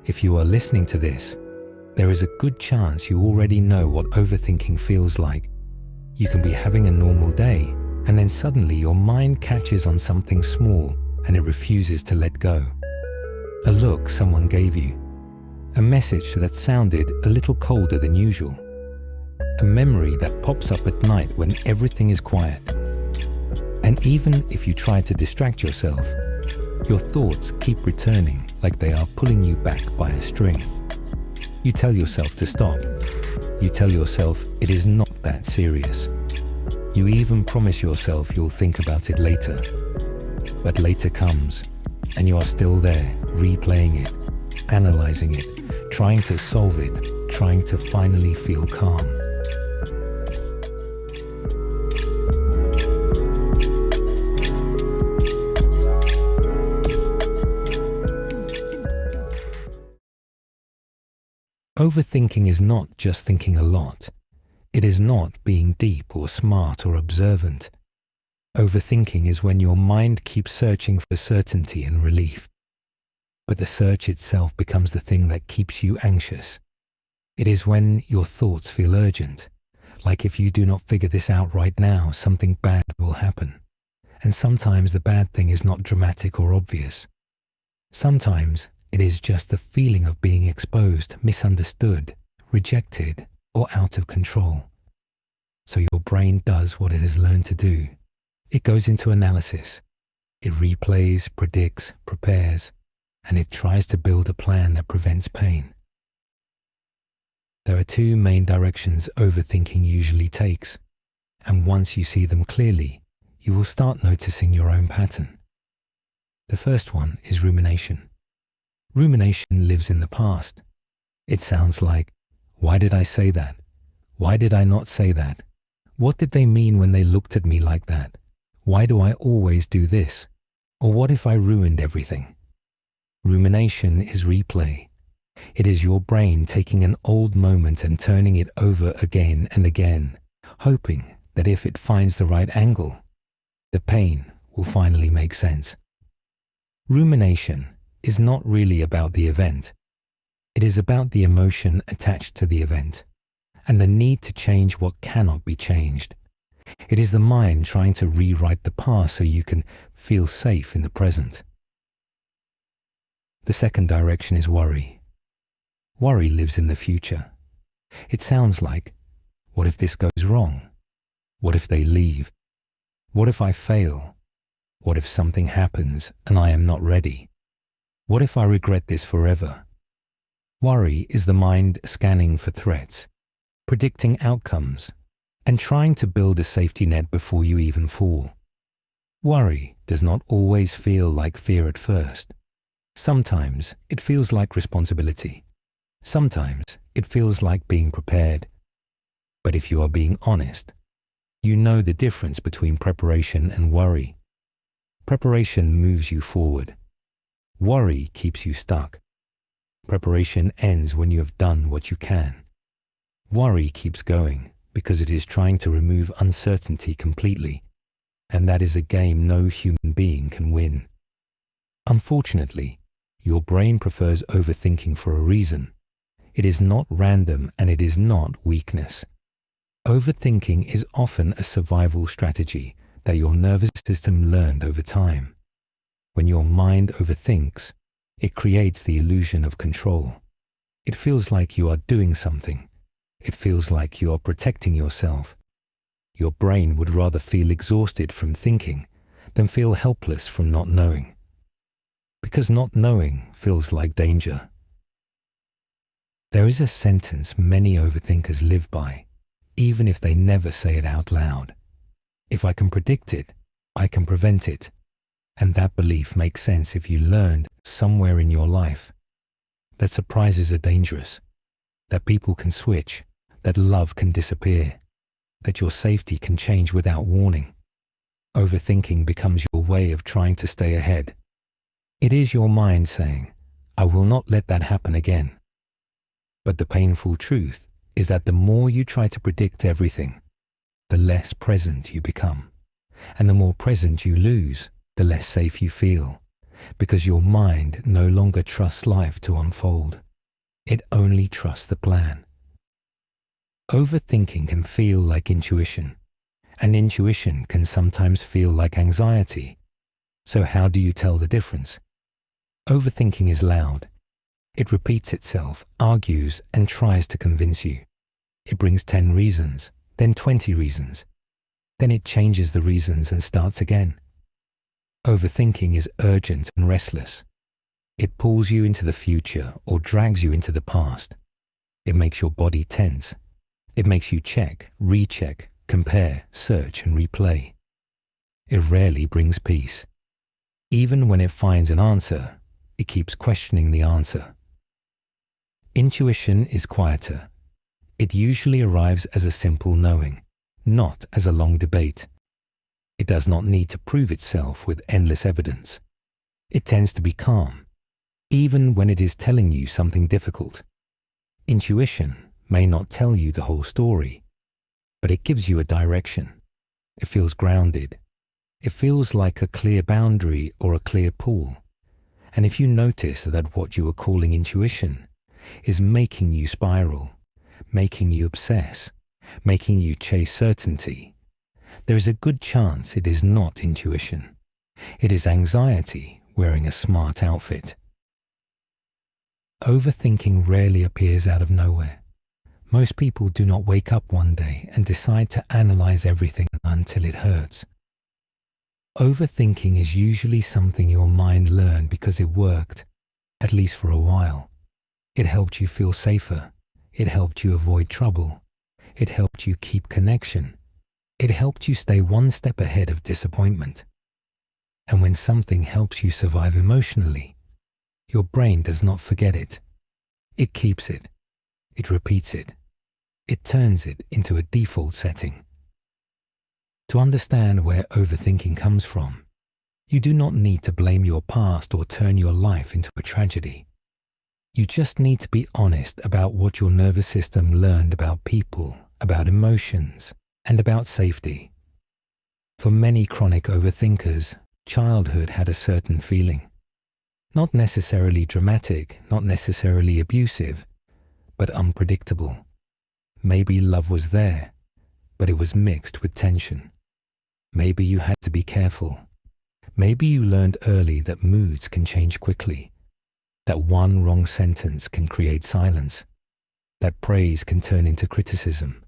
If you are listening to this, there is a good chance you already know what overthinking feels like. You can be having a normal day, and then suddenly your mind catches on something small and it refuses to let go. A look someone gave you, a message that sounded a little colder than usual, a memory that pops up at night when everything is quiet. And even if you try to distract yourself, your thoughts keep returning like they are pulling you back by a string. You tell yourself to stop. You tell yourself it is not that serious. You even promise yourself you'll think about it later. But later comes, and you are still there, replaying it, analyzing it, trying to solve it, trying to finally feel calm. Overthinking is not just thinking a lot. It is not being deep or smart or observant. Overthinking is when your mind keeps searching for certainty and relief. But the search itself becomes the thing that keeps you anxious. It is when your thoughts feel urgent, like if you do not figure this out right now, something bad will happen. And sometimes the bad thing is not dramatic or obvious. Sometimes it is just the feeling of being exposed, misunderstood, rejected, or out of control. So your brain does what it has learned to do. It goes into analysis. It replays, predicts, prepares, and it tries to build a plan that prevents pain. There are two main directions overthinking usually takes, and once you see them clearly, you will start noticing your own pattern. The first one is rumination. Rumination lives in the past. It sounds like, why did I say that? Why did I not say that? What did they mean when they looked at me like that? Why do I always do this? Or what if I ruined everything? Rumination is replay. It is your brain taking an old moment and turning it over again and again, hoping that if it finds the right angle, the pain will finally make sense. Rumination is not really about the event. It is about the emotion attached to the event and the need to change what cannot be changed. It is the mind trying to rewrite the past so you can feel safe in the present. The second direction is worry. Worry lives in the future. It sounds like, what if this goes wrong? What if they leave? What if I fail? What if something happens and I am not ready? What if I regret this forever? Worry is the mind scanning for threats, predicting outcomes, and trying to build a safety net before you even fall. Worry does not always feel like fear at first. Sometimes it feels like responsibility. Sometimes it feels like being prepared. But if you are being honest, you know the difference between preparation and worry. Preparation moves you forward. Worry keeps you stuck. Preparation ends when you have done what you can. Worry keeps going because it is trying to remove uncertainty completely, and that is a game no human being can win. Unfortunately, your brain prefers overthinking for a reason. It is not random and it is not weakness. Overthinking is often a survival strategy that your nervous system learned over time. When your mind overthinks, it creates the illusion of control. It feels like you are doing something. It feels like you are protecting yourself. Your brain would rather feel exhausted from thinking than feel helpless from not knowing. Because not knowing feels like danger. There is a sentence many overthinkers live by, even if they never say it out loud. If I can predict it, I can prevent it. And that belief makes sense if you learned somewhere in your life that surprises are dangerous, that people can switch, that love can disappear, that your safety can change without warning. Overthinking becomes your way of trying to stay ahead. It is your mind saying, I will not let that happen again. But the painful truth is that the more you try to predict everything, the less present you become. And the more present you lose, the less safe you feel. because your mind no longer trusts life to unfold. It only trusts the plan. Overthinking can feel like intuition, and intuition can sometimes feel like anxiety. So how do you tell the difference? Overthinking is loud. It repeats itself, argues, and tries to convince you. It brings 10 reasons, then 20 reasons. Then it changes the reasons and starts again. Overthinking is urgent and restless. It pulls you into the future or drags you into the past. It makes your body tense. It makes you check, recheck, compare, search, and replay. It rarely brings peace. Even when it finds an answer, it keeps questioning the answer. Intuition is quieter. It usually arrives as a simple knowing, not as a long debate. It does not need to prove itself with endless evidence. It tends to be calm, even when it is telling you something difficult. Intuition may not tell you the whole story, but it gives you a direction. It feels grounded. It feels like a clear boundary or a clear pool. And if you notice that what you are calling intuition is making you spiral, making you obsess, making you chase certainty, there is a good chance it is not intuition. It is anxiety wearing a smart outfit. Overthinking rarely appears out of nowhere. Most people do not wake up one day and decide to analyze everything until it hurts. Overthinking is usually something your mind learned because it worked, at least for a while. It helped you feel safer. It helped you avoid trouble. It helped you keep connection. It helped you stay one step ahead of disappointment. And when something helps you survive emotionally, your brain does not forget it. It keeps it. It repeats it. It turns it into a default setting. To understand where overthinking comes from, you do not need to blame your past or turn your life into a tragedy. You just need to be honest about what your nervous system learned about people, about emotions, and about safety. For many chronic overthinkers, childhood had a certain feeling. Not necessarily dramatic, not necessarily abusive, but unpredictable. Maybe love was there, but it was mixed with tension. Maybe you had to be careful. Maybe you learned early that moods can change quickly, that one wrong sentence can create silence, that praise can turn into criticism,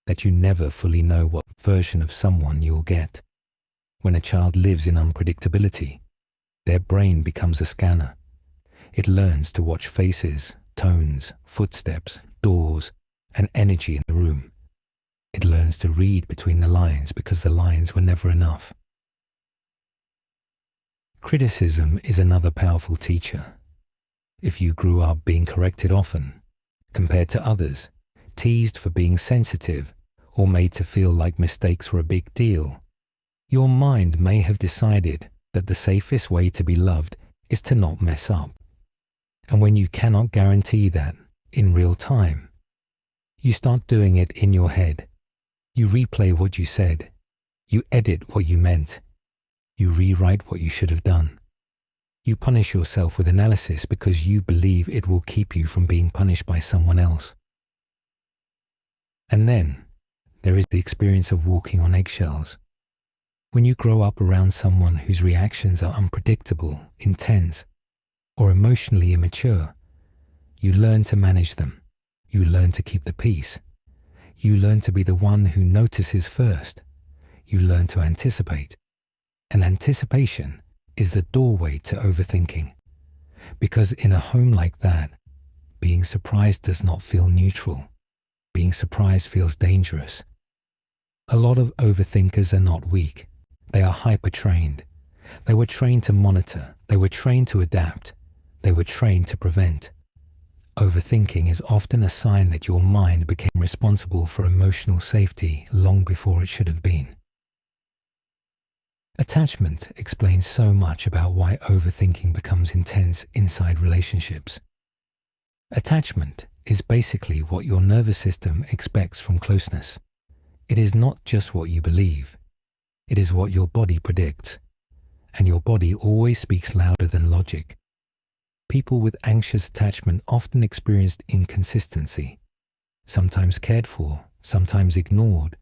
that you never fully know what version of someone you'll get. When a child lives in unpredictability, their brain becomes a scanner. It learns to watch faces, tones, footsteps, doors, and energy in the room. It learns to read between the lines because the lines were never enough. Criticism is another powerful teacher. If you grew up being corrected often, compared to others, teased for being sensitive, or made to feel like mistakes were a big deal, your mind may have decided that the safest way to be loved is to not mess up. And when you cannot guarantee that in real time, you start doing it in your head. You replay what you said. You edit what you meant. You rewrite what you should have done. You punish yourself with analysis because you believe it will keep you from being punished by someone else. And then there is the experience of walking on eggshells. When you grow up around someone whose reactions are unpredictable, intense, or emotionally immature, you learn to manage them. You learn to keep the peace. You learn to be the one who notices first. You learn to anticipate. And anticipation is the doorway to overthinking. Because in a home like that, being surprised does not feel neutral. Being surprised feels dangerous. A lot of overthinkers are not weak. They are hyper-trained. They were trained to monitor. They were trained to adapt. They were trained to prevent. Overthinking is often a sign that your mind became responsible for emotional safety long before it should have been. Attachment explains so much about why overthinking becomes intense inside relationships. Attachment is basically what your nervous system expects from closeness. It is not just what you believe. It is what your body predicts. and your body always speaks louder than logic. People with anxious attachment often experience inconsistency, sometimes cared for, sometimes ignored.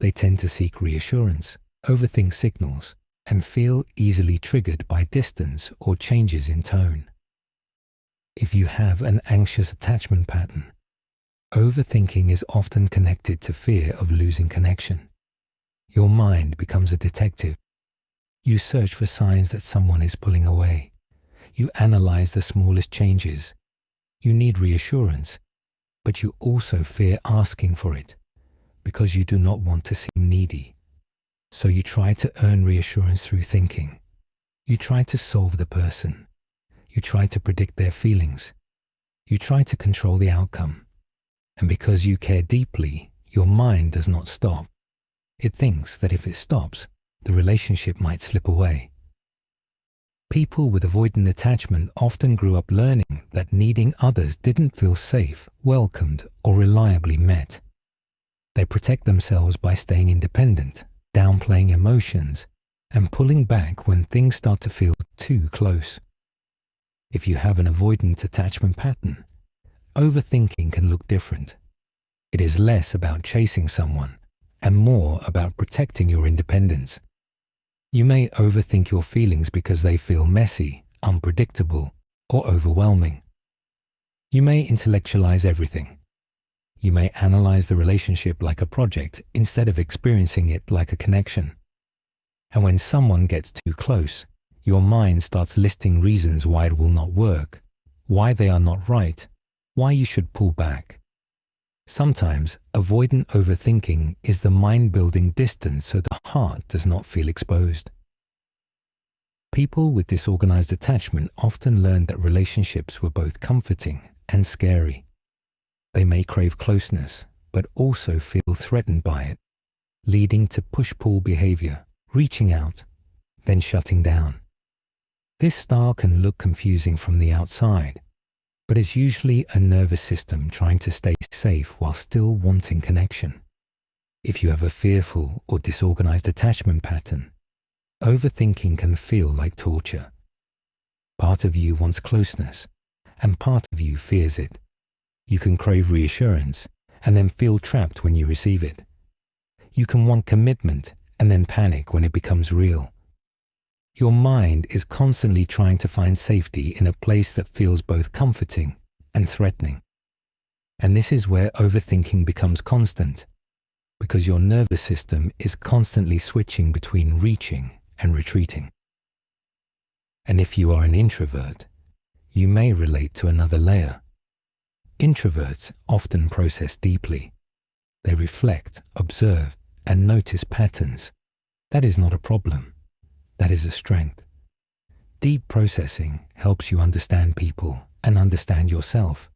They tend to seek reassurance, overthink signals, and feel easily triggered by distance or changes in tone. If you have an anxious attachment pattern, overthinking is often connected to fear of losing connection. Your mind becomes a detective. You search for signs that someone is pulling away. You analyze the smallest changes. You need reassurance, but you also fear asking for it because you do not want to seem needy. So you try to earn reassurance through thinking. You try to solve the person. You try to predict their feelings. You try to control the outcome. And because you care deeply, your mind does not stop. It thinks that if it stops, the relationship might slip away. People with avoidant attachment often grew up learning that needing others didn't feel safe, welcomed, or reliably met. They protect themselves by staying independent, downplaying emotions, and pulling back when things start to feel too close. If you have an avoidant attachment pattern, overthinking can look different. It is less about chasing someone and more about protecting your independence. You may overthink your feelings because they feel messy, unpredictable, or overwhelming. You may intellectualize everything. You may analyze the relationship like a project instead of experiencing it like a connection. And when someone gets too close, your mind starts listing reasons why it will not work, why they are not right, why you should pull back. Sometimes, avoidant overthinking is the mind building distance so the heart does not feel exposed. People with disorganized attachment often learn that relationships were both comforting and scary. They may crave closeness, but also feel threatened by it, leading to push-pull behavior, reaching out, then shutting down. This style can look confusing from the outside, but is usually a nervous system trying to stay safe while still wanting connection. If you have a fearful or disorganized attachment pattern, overthinking can feel like torture. Part of you wants closeness, and part of you fears it. You can crave reassurance, and then feel trapped when you receive it. You can want commitment, and then panic when it becomes real. Your mind is constantly trying to find safety in a place that feels both comforting and threatening. And this is where overthinking becomes constant, because your nervous system is constantly switching between reaching and retreating. And if you are an introvert, you may relate to another layer. Introverts often process deeply. They reflect, observe, and notice patterns. That is not a problem. That is a strength. Deep processing helps you understand people and understand yourself.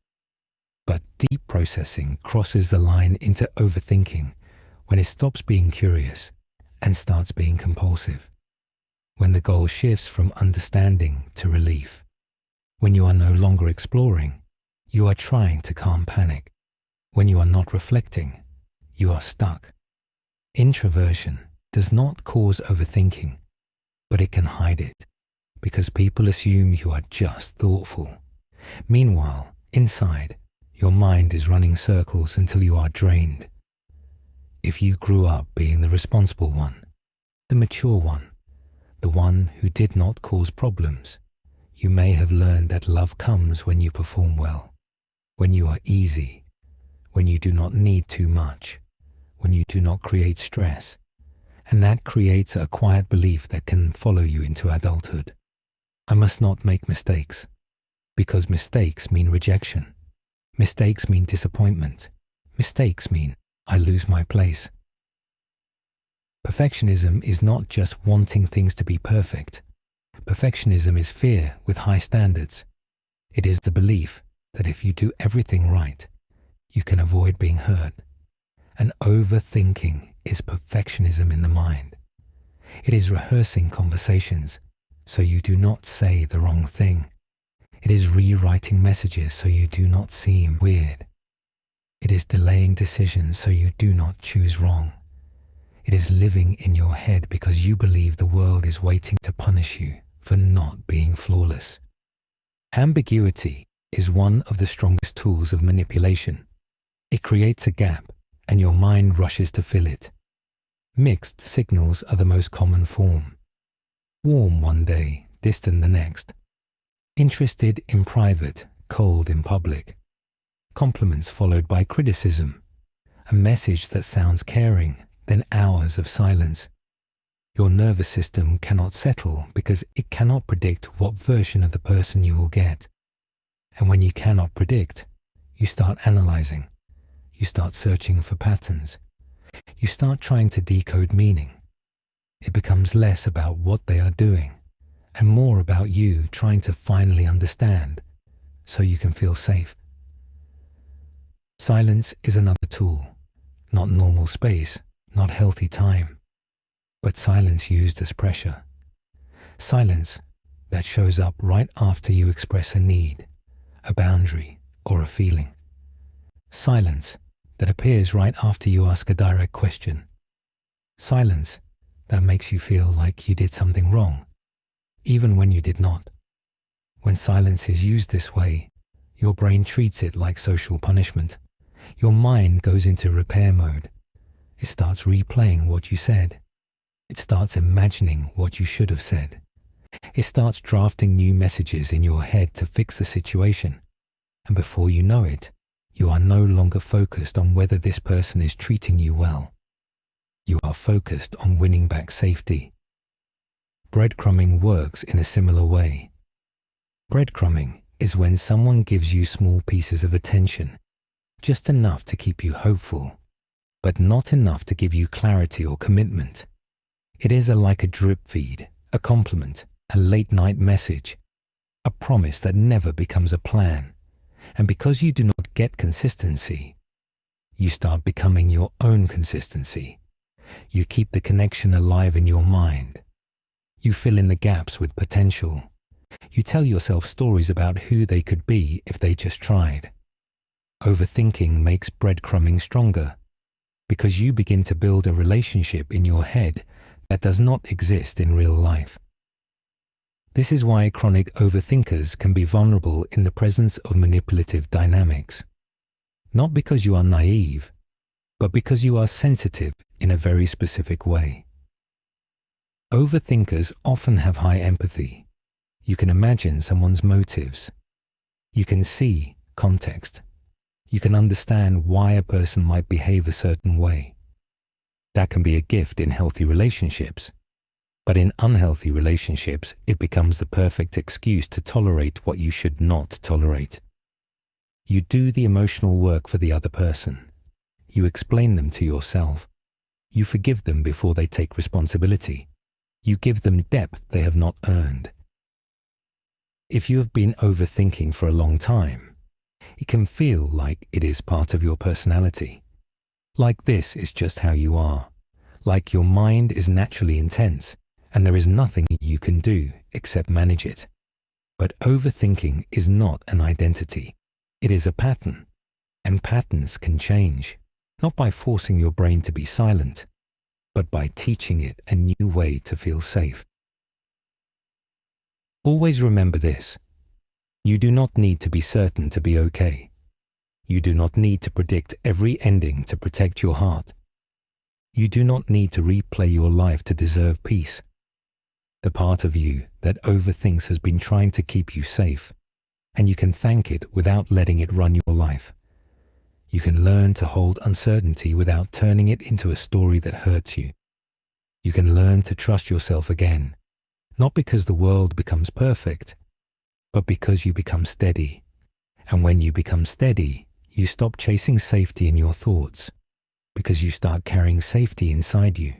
But deep processing crosses the line into overthinking when it stops being curious and starts being compulsive. When the goal shifts from understanding to relief. When you are no longer exploring, you are trying to calm panic. When you are not reflecting, you are stuck. Introversion does not cause overthinking, but it can hide it, because people assume you are just thoughtful. Meanwhile, inside, your mind is running circles until you are drained. If you grew up being the responsible one, the mature one, the one who did not cause problems, you may have learned that love comes when you perform well, when you are easy, when you do not need too much, when you do not create stress. And that creates a quiet belief that can follow you into adulthood. I must not make mistakes, because mistakes mean rejection. Mistakes mean disappointment. Mistakes mean I lose my place. Perfectionism is not just wanting things to be perfect. Perfectionism is fear with high standards. It is the belief that if you do everything right, you can avoid being hurt. And overthinking is perfectionism in the mind. It is rehearsing conversations so you do not say the wrong thing. It is rewriting messages so you do not seem weird. It is delaying decisions so you do not choose wrong. It is living in your head because you believe the world is waiting to punish you for not being flawless. Ambiguity is one of the strongest tools of manipulation. It creates a gap, and your mind rushes to fill it. Mixed signals are the most common form. Warm one day, distant the next. Interested in private, cold in public. Compliments followed by criticism. A message that sounds caring, then hours of silence. Your nervous system cannot settle because it cannot predict what version of the person you will get. And when you cannot predict, you start analyzing. You start searching for patterns. You start trying to decode meaning. It becomes less about what they are doing and more about you trying to finally understand so you can feel safe. Silence is another tool, not normal space, not healthy time, but silence used as pressure. Silence that shows up right after you express a need, a boundary, or a feeling. Silence that appears right after you ask a direct question. Silence that makes you feel like you did something wrong, even when you did not. When silence is used this way, your brain treats it like social punishment. Your mind goes into repair mode. It starts replaying what you said. It starts imagining what you should have said. It starts drafting new messages in your head to fix the situation. And before you know it, you are no longer focused on whether this person is treating you well. You are focused on winning back safety. Breadcrumbing works in a similar way. Breadcrumbing is when someone gives you small pieces of attention, just enough to keep you hopeful, but not enough to give you clarity or commitment. It is like a drip feed, a compliment, a late-night message, a promise that never becomes a plan. And because you do not get consistency, you start becoming your own consistency. You keep the connection alive in your mind. You fill in the gaps with potential. You tell yourself stories about who they could be if they just tried. Overthinking makes breadcrumbing stronger because you begin to build a relationship in your head that does not exist in real life. This is why chronic overthinkers can be vulnerable in the presence of manipulative dynamics. Not because you are naive, but because you are sensitive in a very specific way. Overthinkers often have high empathy. You can imagine someone's motives. You can see context. You can understand why a person might behave a certain way. That can be a gift in healthy relationships. But in unhealthy relationships, it becomes the perfect excuse to tolerate what you should not tolerate. You do the emotional work for the other person. You explain them to yourself. You forgive them before they take responsibility. You give them depth they have not earned. If you have been overthinking for a long time, it can feel like it is part of your personality. Like this is just how you are. Like your mind is naturally intense, and there is nothing you can do except manage it. But overthinking is not an identity. It is a pattern, and patterns can change, not by forcing your brain to be silent, but by teaching it a new way to feel safe. Always remember this. You do not need to be certain to be okay. You do not need to predict every ending to protect your heart. You do not need to replay your life to deserve peace. The part of you that overthinks has been trying to keep you safe, and you can thank it without letting it run your life. You can learn to hold uncertainty without turning it into a story that hurts you. You can learn to trust yourself again, not because the world becomes perfect, but because you become steady. And when you become steady, you stop chasing safety in your thoughts, because you start carrying safety inside you.